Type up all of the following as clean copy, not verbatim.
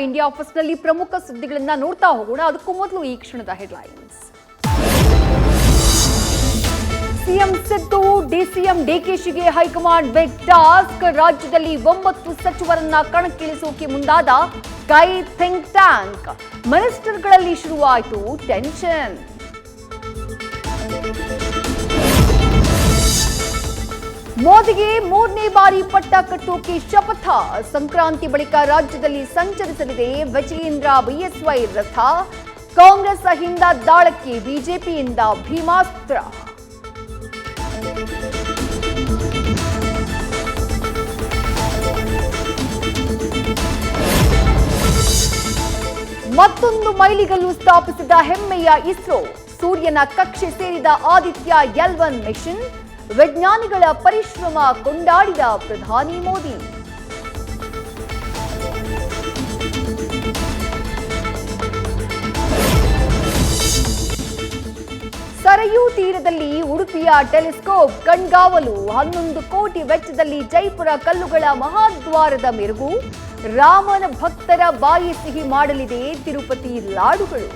India first ನಲ್ಲಿ ಪ್ರಮುಖ ಸುದ್ದಿಗಳನ್ನ ನೋಡ್ತಾ ಹೋಗೋಣ. ಅದಕ್ಕೂ ಮೊದಲು ಈ ಕ್ಷಣದ ಹೆಡ್ಲೈನ್ಸ್. ಸಿಎಂ ಸಿದ್ದು ಡಿಸಿಎಂ ಡಿಕೆಶಿಗೆ ಹೈಕಮಾಂಡ್ ಬಿಗ್ ಟಾಸ್ಕ್. ರಾಜ್ಯದಲ್ಲಿ 9 ಸಚಿವರನ್ನ ಕಣಕ್ಕಿಳಿಸೋಕೆ ಮುಂದಾದ ಕೈ ಥಿಂಕ್ ಟ್ಯಾಂಕ್. ಮಿನಿಸ್ಟರ್ಗಳಲ್ಲಿ ಶುರುವಾಯಿತು ಟೆನ್ಷನ್. ಮೋದಿಗೆ 3ನೇ ಬಾರಿ ಪಟ್ಟ ಕಟ್ಟೋಕೆ ಶಪಥ. ಸಂಕ್ರಾಂತಿ ಬಳಿಕ ರಾಜ್ಯದಲ್ಲಿ ಸಂಚರಿಸಲಿದೆ ವಿಜಯೇಂದ್ರ ಬಿಎಸ್ವೈ ರಥ. ಕಾಂಗ್ರೆಸ್ ಅಹಿಂದ ದಾಳಕ್ಕೆ ಬಿಜೆಪಿಯಿಂದ ಭೀಮಾಸ್ತ್ರ. ಮತ್ತೊಂದು ಮೈಲಿಗಲ್ಲು ಸ್ಥಾಪಿಸಿದ ಹೆಮ್ಮೆಯ ಇಸ್ರೋ. ಸೂರ್ಯನ ಕಕ್ಷೆ ಸೇರಿದ ಆದಿತ್ಯ L1 ಮಿಷನ್. ವಿಜ್ಞಾನಿಗಳ ಪರಿಶ್ರಮ ಕೊಂಡಾಡಿದ ಪ್ರಧಾನಿ ಮೋದಿ. ಸರಯೂ ತೀರದಲ್ಲಿ ಉಡುಪಿಯ ಟೆಲಿಸ್ಕೋಪ್ ಕಣ್ಗಾವಲು. 11 ಕೋಟಿ ವೆಚ್ಚದಲ್ಲಿ ಜೈಪುರ ಕಲ್ಲುಗಳ ಮಹಾದ್ವಾರದ ಮೆರುಗು. ರಾಮನ ಭಕ್ತರ ಬಾಯಿ ಸಿಹಿ ಮಾಡಲಿದೆ ತಿರುಪತಿ ಲಾಡುಗಳು.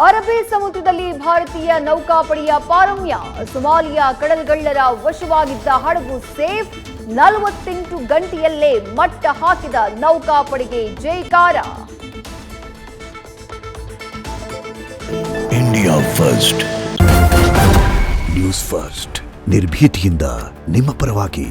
ಅರಬ್ಬಿ ಸಮುದ್ರದಲ್ಲಿ ಭಾರತೀಯ ನೌಕಾಪಡೆಯ ಪಾರಮ್ಯ. ಸೊಮಾಲಿಯಾ ಕಡಲ್ಗಳ್ಳರ ವಶವಾಗಿದ್ದ ಹಡಗು ಸೇಫ್. 48 ಗಂಟೆಯಲ್ಲೇ ಮಟ್ಟ ಹಾಕಿದ ನೌಕಾಪಡೆಗೆ ಜೈಕಾರ. ಇಂಡಿಯಾ ಫಸ್ಟ್ ನ್ಯೂಸ್ ಫಸ್ಟ್, ನಿರ್ಭೀತಿಯಿಂದ ನಿಮ್ಮ ಪರವಾಗಿ.